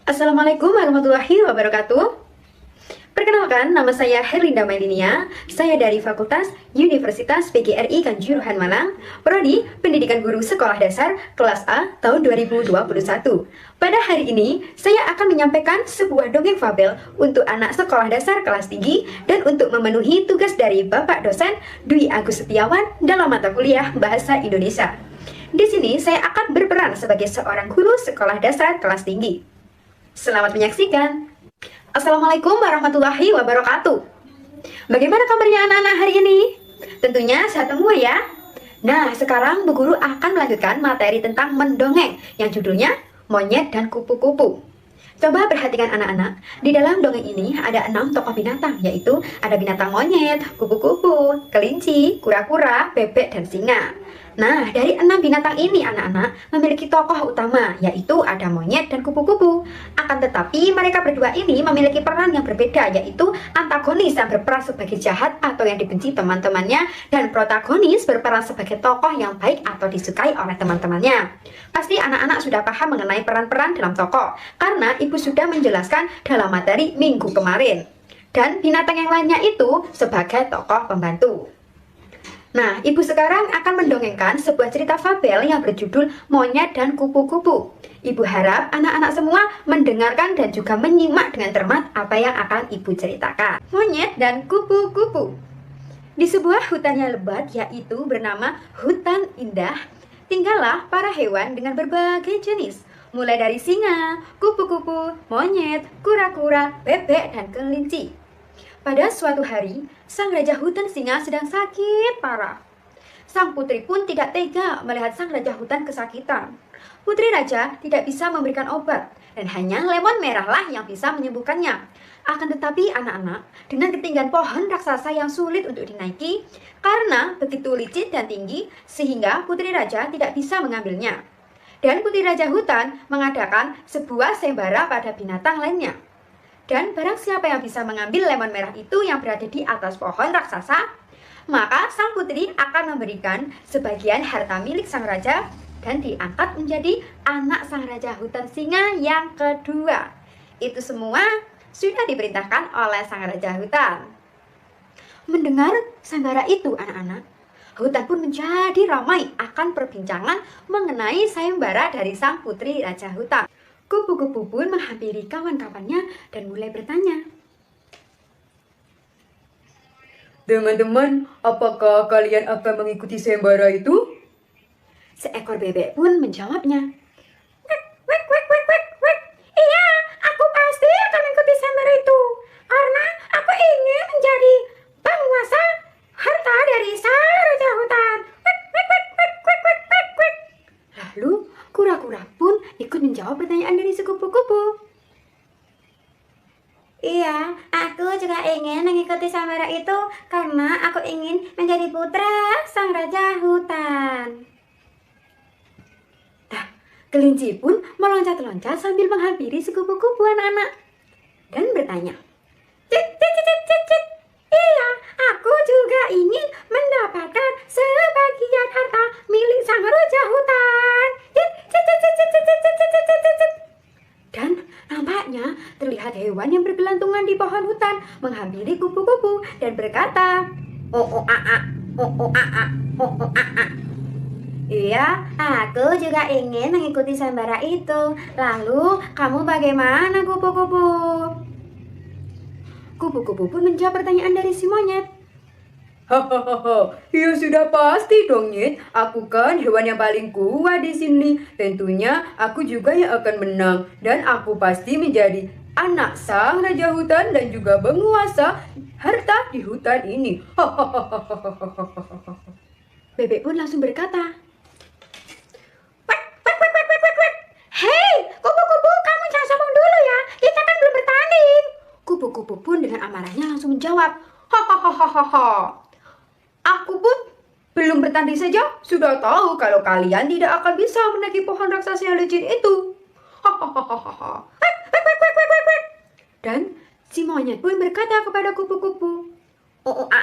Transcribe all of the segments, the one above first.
Assalamualaikum warahmatullahi wabarakatuh. Perkenalkan, nama saya Herlinda Maidinia. Saya dari Fakultas Universitas PGRI Kanjuruhan Malang, Prodi Pendidikan Guru Sekolah Dasar kelas A tahun 2021. Pada hari ini, saya akan menyampaikan sebuah dongeng fabel untuk anak sekolah dasar kelas tinggi dan untuk memenuhi tugas dari Bapak dosen Dwi Agus Setiawan dalam mata kuliah Bahasa Indonesia. Di sini saya akan berperan sebagai seorang guru sekolah dasar kelas tinggi. Selamat menyaksikan. Assalamualaikum warahmatullahi wabarakatuh. Bagaimana kabarnya anak-anak hari ini? Tentunya sehat semua ya. Nah, sekarang Bu Guru akan melanjutkan materi tentang mendongeng yang judulnya Monyet dan Kupu-Kupu. Coba perhatikan anak-anak, di dalam dongeng ini ada 6 tokoh binatang, yaitu ada binatang monyet, kupu-kupu, kelinci, kura-kura, bebek, dan singa. Nah, dari 6 binatang ini anak-anak memiliki tokoh utama, yaitu ada monyet dan kupu-kupu. Akan tetapi mereka berdua ini memiliki peran yang berbeda, yaitu antagonis yang berperan sebagai jahat atau yang dibenci teman-temannya, dan protagonis berperan sebagai tokoh yang baik atau disukai oleh teman-temannya. Pasti anak-anak sudah paham mengenai peran-peran dalam tokoh, karena Ibu sudah menjelaskan dalam materi minggu kemarin. Dan binatang yang lainnya itu sebagai tokoh pembantu. Nah, Ibu sekarang akan mendongengkan sebuah cerita fabel yang berjudul Monyet dan Kupu-Kupu. Ibu harap anak-anak semua mendengarkan dan juga menyimak dengan cermat apa yang akan Ibu ceritakan. Monyet dan Kupu-Kupu. Di sebuah hutan yang lebat, yaitu bernama Hutan Indah, tinggallah para hewan dengan berbagai jenis, mulai dari singa, kupu-kupu, monyet, kura-kura, bebek, dan kelinci. Pada suatu hari, sang raja hutan singa sedang sakit parah. Sang putri pun tidak tega melihat sang raja hutan kesakitan. Putri raja tidak bisa memberikan obat, dan hanya lemon merahlah yang bisa menyembuhkannya. Akan tetapi anak-anak, dengan ketinggian pohon raksasa yang sulit untuk dinaiki, karena begitu licin dan tinggi, sehingga putri raja tidak bisa mengambilnya. Dan putri raja hutan mengadakan sebuah sayembara pada binatang lainnya. Dan barang siapa yang bisa mengambil lemon merah itu yang berada di atas pohon raksasa, maka sang putri akan memberikan sebagian harta milik sang raja dan diangkat menjadi anak sang raja hutan singa yang kedua. Itu semua sudah diperintahkan oleh sang raja hutan. Mendengar sayembara itu anak-anak, hutan pun menjadi ramai akan perbincangan mengenai sayembara dari sang putri raja hutan. Kupu-kupu pun menghampiri kawan-kawannya dan mulai bertanya. Teman-teman, apakah kalian akan mengikuti sayembara itu? Seekor bebek pun menjawabnya. Iya, aku pasti akan mengikuti sayembara itu. Karena aku ingin menjadi penguasa harta dari sang raja hutan. Lalu kura-kura pun ikut menjawab pertanyaan dari si kupu-kupu. Iya, aku juga ingin mengikuti sayembara itu karena aku ingin menjadi putra sang raja hutan. Nah, kelinci pun meloncat-loncat sambil menghampiri si kupu-kupu anak-anak dan bertanya. Iya, aku juga ingin mendapatkan sebagian harta milik sang raja hutan. Dan nampaknya terlihat hewan yang bergelantungan di pohon hutan menghampiri kupu-kupu dan berkata, Oh, a, oh, a, oh, a. Iya, aku juga ingin mengikuti sayembara itu. Lalu, kamu bagaimana, kupu-kupu? Kupu-kupu pun menjawab pertanyaan dari si monyet. Hahaha, ya sudah pasti dong, Nyet. Aku kan hewan yang paling kuat di sini. Tentunya aku juga yang akan menang. Dan aku pasti menjadi anak sang raja hutan dan juga penguasa harta di hutan ini. Hahaha. Bebek pun langsung berkata, Hei, kupu-kupu, kamu jangan sombong dulu ya. Kita kan belum bertanding. kupu-kupu pun dengan amarahnya langsung menjawab, hahaha. Aku pun belum bertanding saja sudah tahu kalau kalian tidak akan bisa menaiki pohon raksasa yang licin itu. Hahaha. Dan si monyet pun berkata kepada kupu-kupu, Oh, a,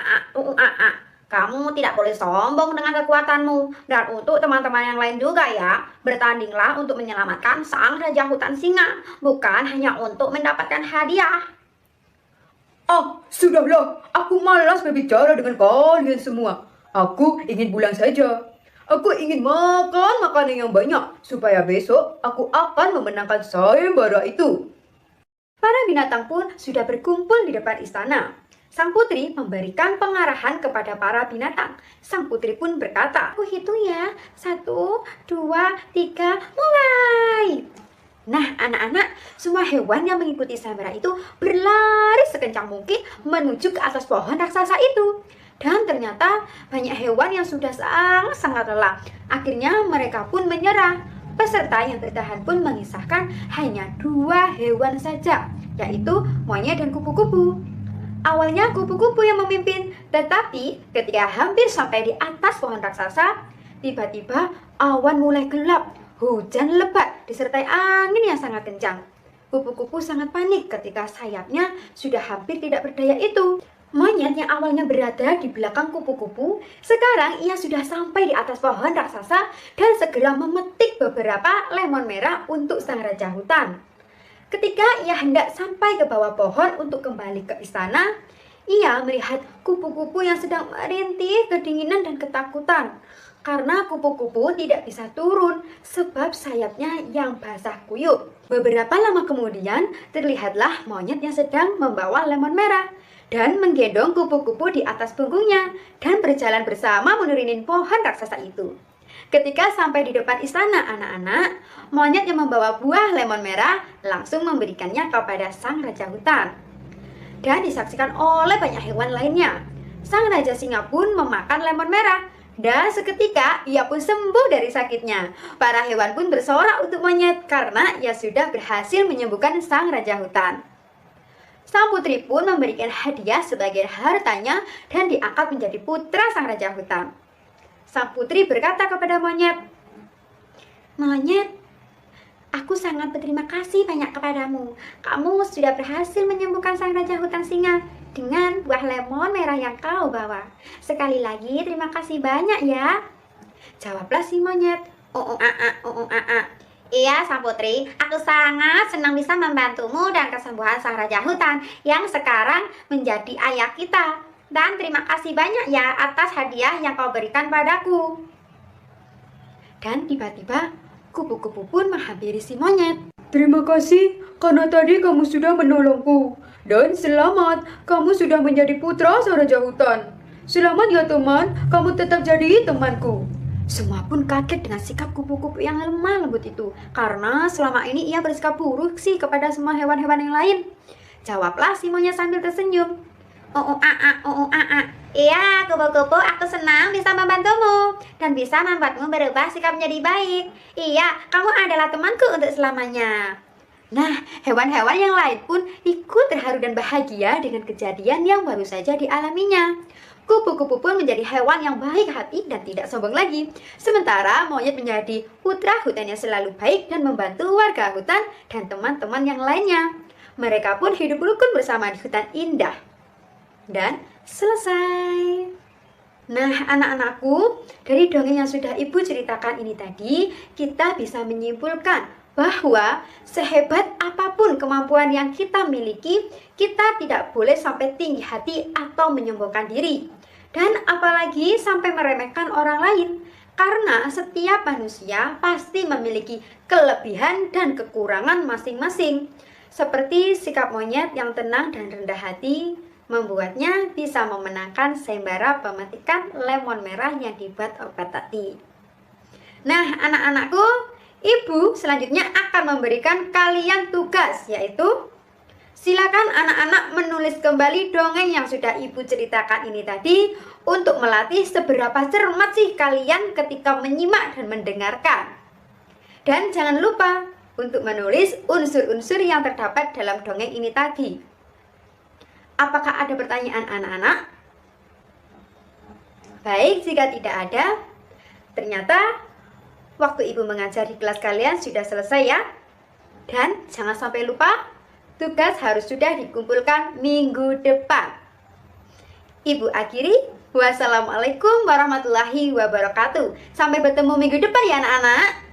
Kamu tidak boleh sombong dengan kekuatanmu. Dan untuk teman-teman yang lain juga ya, bertandinglah untuk menyelamatkan sang raja hutan singa, bukan hanya untuk mendapatkan hadiah. Sudahlah, aku malas berbicara dengan kalian semua. Aku ingin pulang saja. Aku ingin makan makanan yang banyak, supaya besok aku akan memenangkan sayembara itu. Para binatang pun sudah berkumpul di depan istana. Sang putri memberikan pengarahan kepada para binatang. Sang putri pun berkata, Aku hitung ya, 1, 2, 3, mulai. Nah, anak-anak, semua hewan yang mengikuti sayembara itu berlari sekencang mungkin menuju ke atas pohon raksasa itu. Dan ternyata banyak hewan yang sudah sangat lelah. Akhirnya mereka pun menyerah. Peserta yang bertahan pun mengisahkan hanya 2 hewan saja, yaitu monyet dan kupu-kupu. Awalnya kupu-kupu yang memimpin, tetapi ketika hampir sampai di atas pohon raksasa, tiba-tiba awan mulai gelap. Hujan lebat disertai angin yang sangat kencang. Kupu-kupu sangat panik ketika sayapnya sudah hampir tidak berdaya itu. Monyet yang awalnya berada di belakang kupu-kupu, sekarang ia sudah sampai di atas pohon raksasa dan segera memetik beberapa lemon merah untuk sang raja hutan. Ketika ia hendak sampai ke bawah pohon untuk kembali ke istana, ia melihat kupu-kupu yang sedang merintih kedinginan dan ketakutan. Karena kupu-kupu tidak bisa turun sebab sayapnya yang basah kuyup. Beberapa lama kemudian terlihatlah monyet yang sedang membawa lemon merah dan menggendong kupu-kupu di atas punggungnya dan berjalan bersama menurunin pohon raksasa itu. Ketika sampai di depan istana anak-anak, monyet yang membawa buah lemon merah langsung memberikannya kepada sang raja hutan. Dan disaksikan oleh banyak hewan lainnya. Sang raja singa pun memakan lemon merah. Dan seketika ia pun sembuh dari sakitnya. Para hewan pun bersorak untuk monyet karena ia sudah berhasil menyembuhkan sang raja hutan. Sang putri pun memberikan hadiah sebagai hartanya dan diangkat menjadi putra sang raja hutan. Sang putri berkata kepada monyet, Monyet, aku sangat berterima kasih banyak kepadamu. Kamu sudah berhasil menyembuhkan sang raja hutan singa dengan buah lemon merah yang kau bawa. Sekali lagi terima kasih banyak ya. Jawablah si monyet. Iya, sang putri, aku sangat senang bisa membantumu dan kesembuhan sang raja hutan yang sekarang menjadi ayah kita. Dan terima kasih banyak ya atas hadiah yang kau berikan padaku. Dan tiba-tiba kupu-kupu pun menghampiri si monyet. Terima kasih karena tadi kamu sudah menolongku. Dan selamat, kamu sudah menjadi putra sang raja hutan. Selamat ya teman, kamu tetap jadi temanku. Semua pun kaget dengan sikap kupu-kupu yang lemah lembut itu, karena selama ini ia bersikap buruk sih kepada semua hewan-hewan yang lain. Jawablah si monyet sambil tersenyum. Iya, kupu-kupu, aku senang bisa membantumu dan bisa membuatmu berubah sikap menjadi baik. Iya, kamu adalah temanku untuk selamanya. Nah, hewan-hewan yang lain pun ikut terharu dan bahagia dengan kejadian yang baru saja dialaminya. Kupu-kupu pun menjadi hewan yang baik hati dan tidak sombong lagi. Sementara monyet menjadi putra hutan yang selalu baik dan membantu warga hutan dan teman-teman yang lainnya. Mereka pun hidup rukun bersama di hutan indah. Dan selesai. Nah, anak-anakku, dari dongeng yang sudah ibu ceritakan ini tadi, kita bisa menyimpulkan bahwa sehebat apapun kemampuan yang kita miliki, kita tidak boleh sampai tinggi hati atau menyombongkan diri. Dan apalagi sampai meremehkan orang lain. Karena setiap manusia pasti memiliki kelebihan dan kekurangan masing-masing. Seperti sikap monyet yang tenang dan rendah hati, membuatnya bisa memenangkan sayembara pemetikan lemon merah yang dibuat obat tadi. Nah, anak-anakku, ibu selanjutnya akan memberikan kalian tugas, yaitu silakan anak-anak menulis kembali dongeng yang sudah ibu ceritakan ini tadi untuk melatih seberapa cermat sih kalian ketika menyimak dan mendengarkan. Dan jangan lupa untuk menulis unsur-unsur yang terdapat dalam dongeng ini tadi. Apakah ada pertanyaan anak-anak? Baik, jika tidak ada, ternyata waktu ibu mengajar di kelas kalian sudah selesai ya. Dan jangan sampai lupa, tugas harus sudah dikumpulkan minggu depan. Ibu akhiri, Wassalamualaikum warahmatullahi wabarakatuh. Sampai bertemu minggu depan ya anak-anak.